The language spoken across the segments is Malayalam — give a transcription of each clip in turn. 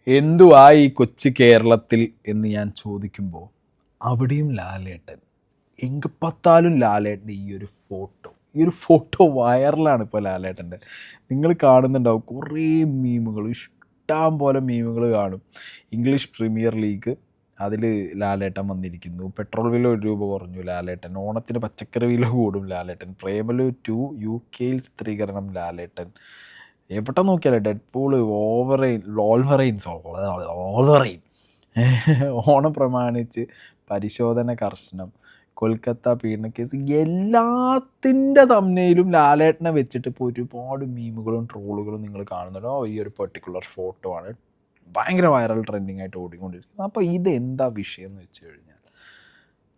എന്തുവാ ഈ കൊച്ചു കേരളത്തിൽ എന്ന് ഞാൻ ചോദിക്കുമ്പോൾ അവിടെയും ലാലേട്ടൻ എങ്ക് പത്താലും ലാലേട്ടൻ്റെ ഈ ഒരു ഫോട്ടോ വൈറലാണ് ഇപ്പോൾ ലാലേട്ടൻ്റെ. നിങ്ങൾ കാണുന്നുണ്ടാവും കുറേ മീമുകൾ, ഇഷ്ടം പോലെ മീമുകൾ കാണും. ഇംഗ്ലീഷ് പ്രീമിയർ ലീഗ്, അതിൽ ലാലേട്ടൻ വന്നിരിക്കുന്നു. പെട്രോൾ വില 1 രൂപ കുറഞ്ഞു ലാലേട്ടൻ. ഓണത്തിന് പച്ചക്കറി വില കൂടും ലാലേട്ടൻ. പ്രേമലു 2 UK ചിത്രീകരണം ലാലേട്ടൻ. എവിടെ നോക്കിയാലേ ഡെഡ് പൂള്, ഓൾവറൈൻ ഓണം പ്രമാണിച്ച് പരിശോധന കർശനം, കൊൽക്കത്ത പീഡനക്കേസ്, എല്ലാത്തിൻ്റെ തമ്മിലും ലാലേട്ടനെ വെച്ചിട്ട് ഇപ്പോൾ ഒരുപാട് മീമുകളും ട്രോളുകളും നിങ്ങൾ കാണുന്നുണ്ടോ. ഈ ഒരു പെർട്ടിക്കുലർ ഫോട്ടോ ആണ് ഭയങ്കര വൈറൽ ട്രെൻഡിങ് ആയിട്ട് ഓടിക്കൊണ്ടിരിക്കുന്നത്. അപ്പോൾ ഇതെന്താ വിഷയം എന്ന് വെച്ച് കഴിഞ്ഞാൽ,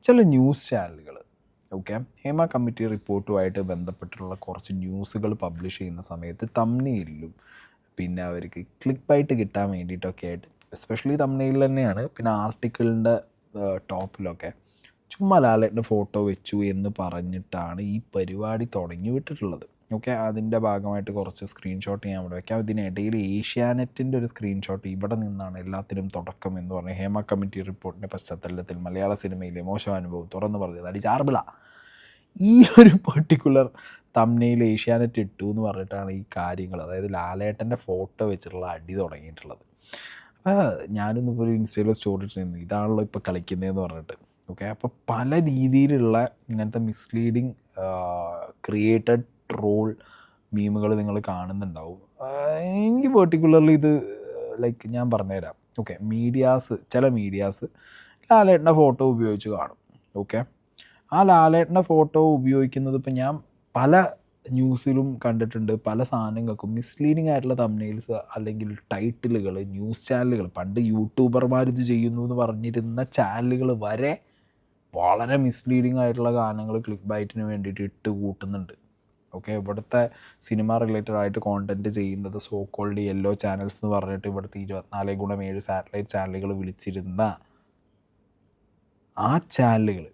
ചില ന്യൂസ് ചാനലുകൾ ഹേമ കമ്മിറ്റി റിപ്പോർട്ടുമായിട്ട് ബന്ധപ്പെട്ടിട്ടുള്ള കുറച്ച് ന്യൂസുകൾ പബ്ലിഷ് ചെയ്യുന്ന സമയത്ത് തംബ്നെയിലും പിന്നെ അവർക്ക് ക്ലിക്ക് ബൈറ്റ് കിട്ടാൻ വേണ്ടിയിട്ടൊക്കെ ആയിട്ട്, എസ്പെഷ്യലി തംബ്നെയിൽ തന്നെയാണ്, പിന്നെ ആർട്ടിക്കിളിൻ്റെ ടോപ്പിലൊക്കെ ചുമ്മാ ലാലേട്ടൻ്റെ ഫോട്ടോ വെച്ചു എന്ന് പറഞ്ഞിട്ടാണ് ഈ പരിപാടി തുടങ്ങി വിട്ടിട്ടുള്ളത്. അതിൻ്റെ ഭാഗമായിട്ട് കുറച്ച് സ്ക്രീൻഷോട്ട് ഞാൻ ഇവിടെ വയ്ക്കാം. ഇതിനിടയിൽ ഏഷ്യാനെറ്റിൻ്റെ ഒരു സ്ക്രീൻഷോട്ട്, ഇവിടെ നിന്നാണ് എല്ലാത്തിനും തുടക്കം എന്ന് പറഞ്ഞ് ഹേമ കമ്മിറ്റി റിപ്പോർട്ടിൻ്റെ പശ്ചാത്തലത്തിൽ മലയാള സിനിമയിലെ മോശം അനുഭവം തുറന്നു പറഞ്ഞത് അടിച്ചാർബിള. ഈ ഒരു പെർട്ടിക്കുലർ തംബ്നെയിൽ ഏഷ്യാനെറ്റ് ഇട്ടു എന്ന് പറഞ്ഞിട്ടാണ് ഈ കാര്യങ്ങൾ, അതായത് ലാലേട്ടൻ്റെ ഫോട്ടോ വെച്ചിട്ടുള്ള അടി തുടങ്ങിയിട്ടുള്ളത്. അപ്പോൾ ഞാനൊന്നും ഒരു ഇൻസ്റ്റയിലോ സ്റ്റോറി ഇട്ടിരുന്നു, ഇതാണല്ലോ ഇപ്പോൾ കളിക്കുന്നതെന്ന് പറഞ്ഞിട്ട്. അപ്പോൾ പല രീതിയിലുള്ള ഇങ്ങനത്തെ മിസ്ലീഡിങ് ക്രിയേറ്റഡ് ട്രോൾ മീമുകൾ നിങ്ങൾ കാണുന്നുണ്ടാവും. എനിക്ക് പെർട്ടിക്കുലർലി ഇത് ലൈക്ക് ഞാൻ പറഞ്ഞുതരാം. ചില മീഡിയാസ് ലാലേട്ടൻ്റെ ഫോട്ടോ ഉപയോഗിച്ച് കാണും. ആ ലാലേട്ടൻ്റെ ഫോട്ടോ ഉപയോഗിക്കുന്നത് ഇപ്പം ഞാൻ പല ന്യൂസിലും കണ്ടിട്ടുണ്ട്. പല സാധനങ്ങൾക്കും മിസ്ലീഡിങ് ആയിട്ടുള്ള തംബ്നെയിൽസ് അല്ലെങ്കിൽ ടൈറ്റിലുകൾ, ന്യൂസ് ചാനലുകൾ, പണ്ട് യൂട്യൂബർമാർ ഇത് ചെയ്യുന്നു എന്ന് പറഞ്ഞിരുന്ന ചാനലുകൾ വരെ വളരെ മിസ്ലീഡിങ് ആയിട്ടുള്ള ഗാനങ്ങൾ ക്ലിക്ക് ബൈറ്റിന് വേണ്ടിയിട്ട് ഇട്ട് കൂട്ടുന്നുണ്ട്. ഇവിടുത്തെ സിനിമ റിലേറ്റഡ് ആയിട്ട് കോണ്ടൻറ്റ് ചെയ്യുന്നത് സോ കോൾഡ് യെല്ലോ ചാനൽസ് എന്ന് പറഞ്ഞിട്ട് ഇവിടുത്തെ 24x7 സാറ്റലൈറ്റ് ചാനലുകൾ വിളിച്ചിരുന്ന ആ ചാനലുകൾ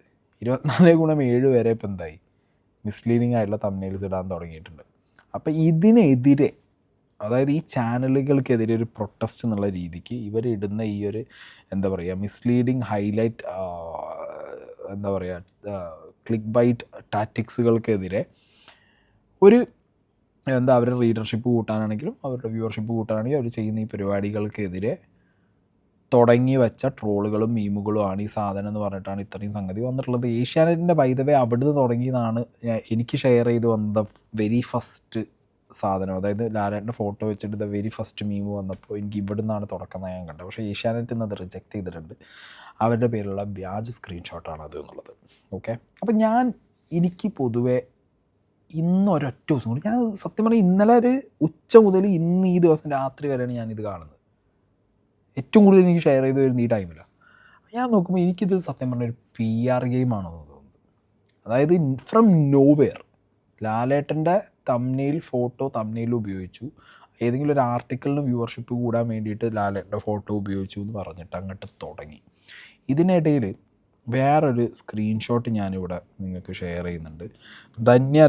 24x7 വരെ ഇപ്പം എന്തായി, മിസ്ലീഡിങ് ആയിട്ടുള്ള തംബ്നെയിൽസ് ഇടാൻ തുടങ്ങിയിട്ടുണ്ട്. അപ്പോൾ ഇതിനെതിരെ, അതായത് ഈ ചാനലുകൾക്കെതിരെ ഒരു പ്രൊട്ടസ്റ്റ് എന്നുള്ള രീതിക്ക് ഇവരിടുന്ന ഈ ഒരു മിസ്ലീഡിങ് ഹൈലൈറ്റ് ക്ലിക്ക് ബൈറ്റ് ടാറ്റിക്സുകൾക്കെതിരെ ഒരു അവരുടെ റീഡർഷിപ്പ് കൂട്ടാനാണെങ്കിലും അവരുടെ വ്യൂവർഷിപ്പ് കൂട്ടാനാണെങ്കിലും അവർ ചെയ്യുന്ന ഈ പരിപാടികൾക്കെതിരെ തുടങ്ങി വെച്ച ട്രോളുകളും മീമുകളുമാണ് ഈ സാധനം എന്ന് പറഞ്ഞിട്ടാണ് ഇത്രയും സംഗതി വന്നിട്ടുള്ളത്. ഏഷ്യാനെറ്റിൻ്റെ ബൈദവേ അവിടുന്ന് തുടങ്ങിയതാണ് എനിക്ക് ഷെയർ ചെയ്ത് വന്ന വെരി ഫസ്റ്റ് സാധനം. അതായത് ലാലേട്ടൻ്റെ ഫോട്ടോ വെച്ചിട്ട് വെരി ഫസ്റ്റ് മീമ് വന്നപ്പോൾ എനിക്ക് ഇവിടെ നിന്നാണ് തുടക്കം ഞാൻ കണ്ടത്. പക്ഷേ ഏഷ്യാനെറ്റിൽ നിന്ന് അത് റിജക്റ്റ് ചെയ്തിട്ടുണ്ട്. അവരുടെ പേരിലുള്ള വ്യാജ സ്ക്രീൻഷോട്ടാണ് അത് എന്നുള്ളത്. അപ്പം എനിക്ക് പൊതുവേ ഇന്നൊരൊറ്റ ദിവസം കൂടി, ഞാൻ സത്യം പറഞ്ഞാൽ ഇന്നലെ ഒരു ഉച്ച മുതൽ ഇന്ന് ഈ ദിവസം രാത്രി വരെയാണ് ഞാനിത് കാണുന്നത്. ഏറ്റവും കൂടുതൽ എനിക്ക് ഷെയർ ചെയ്ത് വരുന്ന ഈ ടൈമിലാണ്. ഞാൻ നോക്കുമ്പോൾ എനിക്കിത് സത്യം പറഞ്ഞ ഒരു PR ഗെയിമാണോ എന്ന് തോന്നുന്നത്. അതായത് ഫ്രം നോവെയർ ലാലേട്ടൻ്റെ തംബ്നെയിൽ ഉപയോഗിച്ചു, ഏതെങ്കിലും ഒരു ആർട്ടിക്കിളിന് വ്യൂവർഷിപ്പ് കൂടാൻ വേണ്ടിയിട്ട് ലാലേട്ടൻ്റെ ഫോട്ടോ ഉപയോഗിച്ചു എന്ന് പറഞ്ഞിട്ട് അങ്ങോട്ട് തുടങ്ങി. ഇതിനിടയിൽ വേറൊരു സ്ക്രീൻഷോട്ട് ഞാനിവിടെ നിങ്ങൾക്ക് ഷെയർ ചെയ്യുന്നുണ്ട്. ധന്യ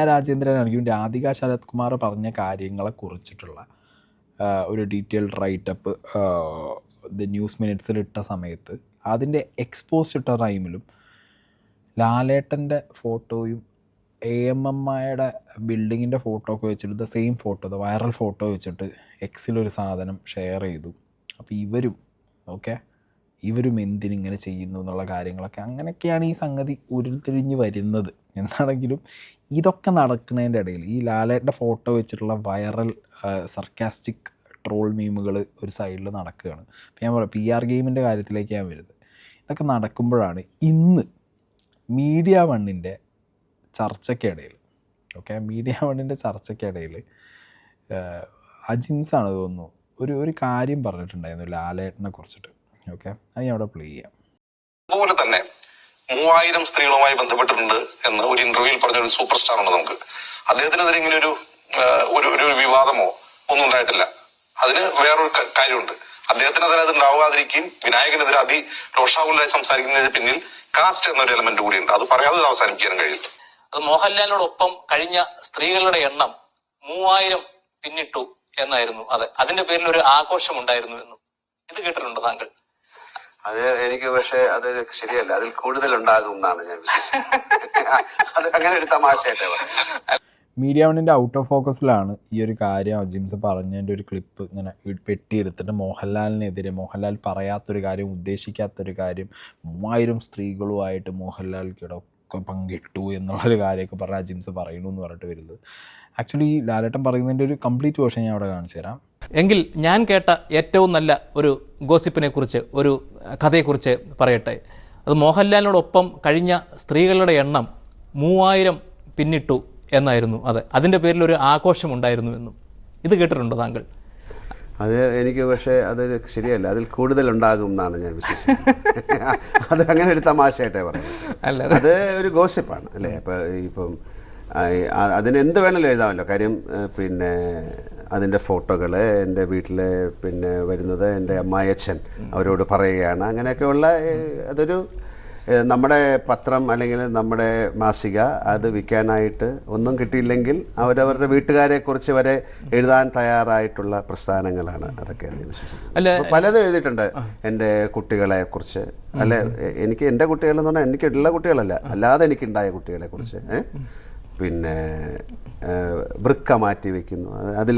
രാജേന്ദ്രനാണെങ്കിലും രാധിക ശരത് കുമാർ പറഞ്ഞ കാര്യങ്ങളെ കുറിച്ചിട്ടുള്ള ഒരു ഡീറ്റെയിൽഡ് റൈറ്റപ്പ് ന്യൂസ് മിനിറ്റ്സിൽ ഇട്ട സമയത്ത് അതിൻ്റെ എക്സ്പോസ് ഇട്ട ടൈമിലും ലാലേട്ടൻ്റെ ഫോട്ടോയും AMMയുടെ ബിൽഡിങ്ങിൻ്റെ ഫോട്ടോ ഒക്കെ വെച്ചിട്ട് സെയിം ഫോട്ടോ, വൈറൽ ഫോട്ടോ വെച്ചിട്ട് എക്സിലൊരു സാധനം ഷെയർ ചെയ്തു. അപ്പോൾ ഇവരും എന്തിനിങ്ങനെ ചെയ്യുന്നു എന്നുള്ള കാര്യങ്ങളൊക്കെ, അങ്ങനെയൊക്കെയാണ് ഈ സംഗതി ഉരുത്തിരിഞ്ഞ് വരുന്നത്. എന്താണെങ്കിലും ഇതൊക്കെ നടക്കുന്നതിൻ്റെ ഇടയിൽ ഈ ലാലേട്ടൻ്റെ ഫോട്ടോ വെച്ചിട്ടുള്ള വൈറൽ സർക്കാസ്റ്റിക് ട്രോൾ മീമുകൾ ഒരു സൈഡിൽ നടക്കുകയാണ്. അപ്പോൾ ഞാൻ പറയാം, PR ഗെയിമിൻ്റെ കാര്യത്തിലേക്ക് ഞാൻ വരുന്നത്. ഇതൊക്കെ നടക്കുമ്പോഴാണ് ഇന്ന് മീഡിയ വണ്ണിൻ്റെ ചർച്ചയ്ക്കിടയിൽ അജിംസാണ് തോന്നുന്നു ഒരു കാര്യം പറഞ്ഞിട്ടുണ്ടായിരുന്നു ലാലേട്ടനെ കുറിച്ചിട്ട്. അത് ഞാൻ അവിടെ പ്ലേ ചെയ്യാം. അതുപോലെ തന്നെ 3000 സ്ത്രീകളുമായി ബന്ധപ്പെട്ടിട്ടുണ്ട് എന്ന് ഒരു ഇന്റർവ്യൂവിൽ പറഞ്ഞ ഒരു സൂപ്പർ സ്റ്റാർ ഉണ്ട് നമുക്ക്. അദ്ദേഹത്തിനെതിരെ ഇങ്ങനെ ഒരു വിവാദമോ ഒന്നും ഉണ്ടായിട്ടില്ല. അതിന് വേറൊരു കാര്യമുണ്ട്. അദ്ദേഹത്തിനെതിരെ അത് ഉണ്ടാവാതിരിക്കുകയും വിനായകനെതിരെ രോഷാകുലായി സംസാരിക്കുന്നതിന് പിന്നിൽ കാസ്റ്റ് എന്നൊരു എലമെന്റ് കൂടിയുണ്ട്. അത് പറയാതെ അവസാനിപ്പിക്കാനും കഴിയില്ല. അത് മോഹൻലാലിനോടൊപ്പം കഴിഞ്ഞ സ്ത്രീകളുടെ എണ്ണം 3000 പിന്നിട്ടു എന്നായിരുന്നു അത്. അതിന്റെ പേരിൽ ഒരു ആഘോഷം ഉണ്ടായിരുന്നു എന്നും ഇത് കേട്ടിട്ടുണ്ടോ താങ്കൾ? അത് എനിക്ക് പക്ഷെ അത് ശരിയല്ല, അതിൽ കൂടുതൽ ഉണ്ടാകും എന്നാണ് ഞാൻ വിശ്വസിക്കുന്നത്. അത് അങ്ങനെ ഒരു തമാശയായിട്ടേ പറയാം. മീഡിയ വണ്ണിൻ്റെ ഔട്ട് ഓഫ് ഫോക്കസിലാണ് ഈ ഒരു കാര്യം അജിംസ് പറഞ്ഞതിൻ്റെ ഒരു ക്ലിപ്പ് ഇങ്ങനെ വെട്ടിയെടുത്തിട്ട് മോഹൻലാലിനെതിരെ, മോഹൻലാൽ പറയാത്തൊരു കാര്യം, ഉദ്ദേശിക്കാത്തൊരു കാര്യം, 3000 സ്ത്രീകളുമായിട്ട് മോഹൻലാൽ കിടക്ക പങ്കിട്ടു എന്നുള്ളൊരു കാര്യമൊക്കെ പറഞ്ഞ് അജിംസ് പറയണു എന്ന് പറഞ്ഞിട്ട് വരുന്നത്. ആക്ച്വലി ലാലേട്ടൻ പറയുന്നതിൻ്റെ ഒരു കംപ്ലീറ്റ് വേർഷൻ ഞാൻ അവിടെ കാണിച്ചു തരാം. എങ്കിൽ ഞാൻ കേട്ട ഏറ്റവും നല്ല ഒരു ഗോസിപ്പിനെ കുറിച്ച്, ഒരു കഥയെക്കുറിച്ച് പറയട്ടെ. അത് മോഹൻലാലിനോടൊപ്പം കഴിഞ്ഞ സ്ത്രീകളുടെ എണ്ണം 3000 പിന്നിട്ടു എന്നായിരുന്നു അത്. അതിൻ്റെ പേരിൽ ഒരു ആഘോഷം ഉണ്ടായിരുന്നു എന്നും ഇത് കേട്ടിട്ടുണ്ടോ താങ്കൾ? അത് എനിക്ക് പക്ഷേ അത് ശരിയല്ല, അതിൽ കൂടുതൽ ഉണ്ടാകും എന്നാണ് ഞാൻ വിശ്വസിക്കുന്നത്. അത് അങ്ങനെ ഒരു തമാശയായിട്ടേ പറയാം. അത് ഒരു ഗോസിപ്പാണ് അല്ലേ. ഇപ്പം അതിന് എന്ത് വേണമെങ്കിലും എഴുതാമല്ലോ. കാര്യം പിന്നെ അതിൻ്റെ ഫോട്ടോകൾ എൻ്റെ വീട്ടിൽ പിന്നെ വരുന്നത് എൻ്റെ അമ്മായച്ഛൻ അവരോട് പറയുകയാണ്. അങ്ങനെയൊക്കെയുള്ള അതൊരു നമ്മുടെ പത്രം അല്ലെങ്കിൽ നമ്മുടെ മാസിക അത് വിൽക്കാനായിട്ട് ഒന്നും കിട്ടിയില്ലെങ്കിൽ അവരവരുടെ വീട്ടുകാരെക്കുറിച്ച് വരെ എഴുതാൻ തയ്യാറായിട്ടുള്ള പ്രസ്ഥാനങ്ങളാണ് അതൊക്കെ. പലതും എഴുതിയിട്ടുണ്ട് എൻ്റെ കുട്ടികളെക്കുറിച്ച്. അല്ല, എനിക്ക് എൻ്റെ കുട്ടികളെന്ന് പറഞ്ഞാൽ എനിക്കുള്ള കുട്ടികളല്ല, അല്ലാതെ എനിക്കുണ്ടായ കുട്ടികളെക്കുറിച്ച്. പിന്നെ വൃക്ക മാറ്റി വയ്ക്കുന്നു, അതിൽ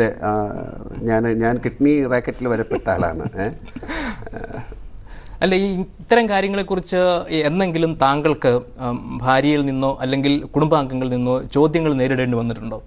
ഞാൻ കിഡ്നി റാക്കറ്റിൽ വരപ്പെട്ട ആളാണ്. അല്ല, ഈ ഇത്തരം കാര്യങ്ങളെക്കുറിച്ച് എന്നെങ്കിലും താങ്കൾക്ക് ഭാര്യയിൽ നിന്നോ അല്ലെങ്കിൽ കുടുംബാംഗങ്ങളിൽ നിന്നോ ചോദ്യങ്ങൾ നേരിടേണ്ടി വന്നിട്ടുണ്ടോ?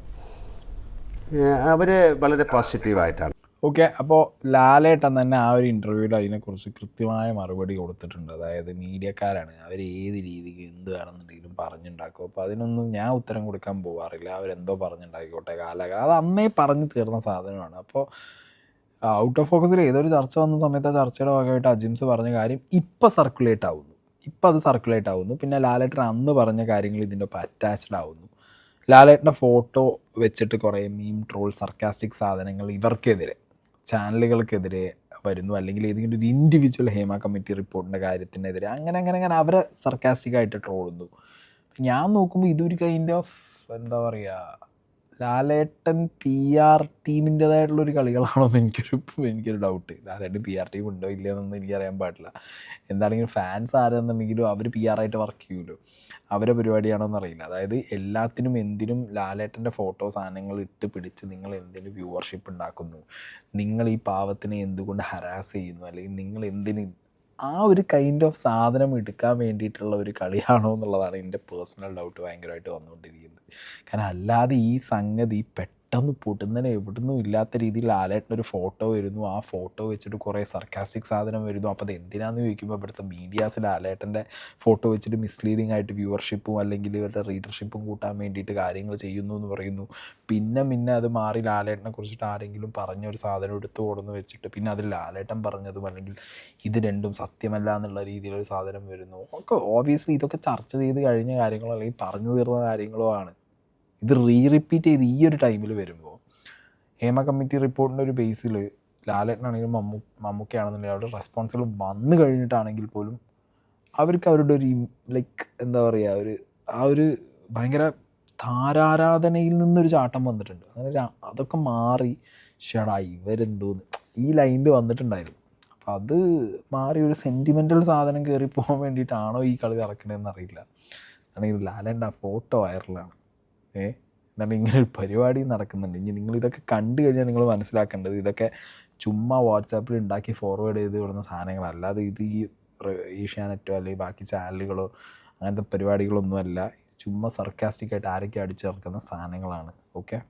അവർ വളരെ പോസിറ്റീവായിട്ടാണ്. ഓക്കെ, അപ്പോൾ ലാലേട്ടൻ തന്നെ ആ ഒരു ഇൻ്റർവ്യൂവിൽ അതിനെക്കുറിച്ച് കൃത്യമായ മറുപടി കൊടുത്തിട്ടുണ്ട്. അതായത് മീഡിയക്കാരാണ്, അവർ ഏത് രീതിക്ക് എന്ത് വേണമെന്നുണ്ടെങ്കിലും പറഞ്ഞുണ്ടാക്കും. അപ്പോൾ അതിനൊന്നും ഞാൻ ഉത്തരം കൊടുക്കാൻ പോകാറില്ല. അവരെന്തോ പറഞ്ഞുണ്ടാക്കിക്കോട്ടെ, കാലകാലം അത് അന്നേ പറഞ്ഞു തീർന്ന സാധനമാണ്. അപ്പോൾ ഔട്ട് ഓഫ് ഫോക്കസിൽ ഏതൊരു ചർച്ച വന്ന സമയത്ത് ആ ചർച്ചയുടെ ഭാഗമായിട്ട് അജിംസ് പറഞ്ഞ കാര്യം ഇപ്പം സർക്കുലേറ്റ് ആവുന്നു. പിന്നെ ലാലേട്ടൻ അന്ന് പറഞ്ഞ കാര്യങ്ങൾ ഇതിൻ്റെ ഒപ്പം അറ്റാച്ച്ഡ് ആവുന്നു. ലാലേട്ടൻ്റെ ഫോട്ടോ വെച്ചിട്ട് കുറേ മീം, ട്രോൾ, സർക്കാസ്റ്റിക് സാധനങ്ങൾ ഇവർക്കെതിരെ, ചാനലുകൾക്കെതിരെ വരുന്നു. അല്ലെങ്കിൽ ഏതെങ്കിലും ഒരു ഇൻഡിവിജ്വൽ ഹേമ കമ്മിറ്റി റിപ്പോർട്ടിൻ്റെ കാര്യത്തിനെതിരെ അങ്ങനെ അവരെ സർക്കാസ്റ്റിക്കായിട്ട് ട്രോളുന്നു. ഞാൻ നോക്കുമ്പോൾ ഇതൊരു കൈൻഡ് ഓഫ് എന്താ പറയുക, ലാലേട്ടൻ PR ടീമിൻ്റേതായിട്ടുള്ളൊരു കളികളാണോന്ന് എനിക്കൊരു ഡൗട്ട്. ലാലേട്ടൻ PR ടീം ഉണ്ടോ ഇല്ലയെന്നൊന്നും എനിക്കറിയാൻ പാടില്ല. എന്താണെങ്കിലും ഫാൻസ് ആരെന്നുണ്ടെങ്കിലും അവർ PR ആയിട്ട് വർക്ക് ചെയ്യുമല്ലോ, അവരെ പരിപാടിയാണോന്ന് അറിയില്ല. അതായത് എല്ലാത്തിനും എന്തിനും ലാലേട്ടൻ്റെ ഫോട്ടോ സാധനങ്ങൾ ഇട്ട് പിടിച്ച് നിങ്ങൾ എന്തിന് വ്യൂവർഷിപ്പ് ഉണ്ടാക്കുന്നു, നിങ്ങൾ ഈ പാവത്തിനെ എന്തുകൊണ്ട് ഹരാസ് ചെയ്യുന്നു, അല്ലെങ്കിൽ നിങ്ങൾ എന്തിന് ആ ഒരു കൈൻഡ് ഓഫ് സാധനം എടുക്കാൻ വേണ്ടിയിട്ടുള്ള ഒരു കളിയാണോ എന്നുള്ളതാണ് എൻ്റെ പേഴ്സണൽ ഡൗട്ട് ഭയങ്കരമായിട്ട് വന്നുകൊണ്ടിരിക്കുന്നത്. കാരണം അല്ലാതെ ഈ സംഗതി പെട്ടെന്ന് പൊട്ടുന്നതിന് എവിടുന്നും ഇല്ലാത്ത രീതിയിൽ ലാലേട്ടനൊരു ഫോട്ടോ വരുന്നു, ആ ഫോട്ടോ വെച്ചിട്ട് കുറേ സർക്കാസ്റ്റിക് സാധനം വരുന്നു. അപ്പോൾ അത് എന്തിനാന്ന് ചോദിക്കുമ്പോൾ ഇവിടുത്തെ മീഡിയാസ് ലാലേട്ടൻ്റെ ഫോട്ടോ വെച്ചിട്ട് മിസ്ലീഡിങ് ആയിട്ട് വ്യൂവർഷിപ്പും അല്ലെങ്കിൽ ഇവരുടെ റീഡർഷിപ്പും കൂട്ടാൻ വേണ്ടിയിട്ട് കാര്യങ്ങൾ ചെയ്യുന്നു എന്ന് പറയുന്നു. പിന്നെ അത് മാറി ലാലേട്ടനെ കുറിച്ചിട്ട് ആരെങ്കിലും പറഞ്ഞൊരു സാധനം എടുത്തു കൊടുന്ന് വെച്ചിട്ട് പിന്നെ അതിൽ ലാലേട്ടൻ പറഞ്ഞതും അല്ലെങ്കിൽ ഇത് രണ്ടും സത്യമല്ല എന്നുള്ള രീതിയിലൊരു സാധനം വരുന്നു. ഒക്കെ ഓബിയസ്ലി ഇതൊക്കെ ചർച്ച ചെയ്ത് കഴിഞ്ഞ കാര്യങ്ങളോ അല്ലെങ്കിൽ പറഞ്ഞു തീർന്ന കാര്യങ്ങളോ ആണ്. ഇത് റിപ്പീറ്റ് ചെയ്ത് ഈ ഒരു ടൈമിൽ വരുമ്പോൾ ഹേമ കമ്മിറ്റി റിപ്പോർട്ടിൻ്റെ ഒരു ബേസിൽ ലാലേട്ടനാണെങ്കിലും മമ്മൂക്കയാണെന്നുണ്ടെങ്കിൽ അവരുടെ റെസ്പോൺസിബിൾ വന്നു കഴിഞ്ഞിട്ടാണെങ്കിൽ പോലും അവർക്ക് അവരുടെ ഒരു ലൈക്ക് എന്താ പറയുക, ആ ഒരു ഭയങ്കര താരാരാധനയിൽ നിന്നൊരു ചാട്ടം വന്നിട്ടുണ്ട്. അങ്ങനെ അതൊക്കെ മാറി ഷടാ ഇവരെന്തോന്ന് ഈ ലൈനിൽ വന്നിട്ടുണ്ടായിരുന്നു. അപ്പം അത് മാറി ഒരു സെൻറ്റിമെൻ്റൽ സാധനം കയറി പോകാൻ വേണ്ടിയിട്ടാണോ ഈ കളി നടക്കണതെന്ന് അറിയില്ല. അല്ലെങ്കിൽ ലാലേട്ടൻ്റെ ആ ഫോട്ടോ വൈറലാണ്. എന്നാൽ ഇങ്ങനെ ഒരു പരിപാടി നടക്കുന്നുണ്ട്. ഇനി നിങ്ങളിതൊക്കെ കണ്ടു കഴിഞ്ഞാൽ നിങ്ങൾ മനസ്സിലാക്കേണ്ടത് ഇതൊക്കെ ചുമ്മാ വാട്സാപ്പിൽ ഉണ്ടാക്കി ഫോർവേഡ് ചെയ്ത് വിടുന്ന സാധനങ്ങളല്ല. അല്ലാതെ ഇത് ഈ ഏഷ്യാനെറ്റോ അല്ലെങ്കിൽ ബാക്കി ചാനലുകളോ അങ്ങനത്തെ പരിപാടികളൊന്നുമല്ല. ചുമ്മാ സർക്കാസ്റ്റിക്കായിട്ട് ആരൊക്കെ അടിച്ചു ചേർക്കുന്ന സാധനങ്ങളാണ്. ഓക്കെ.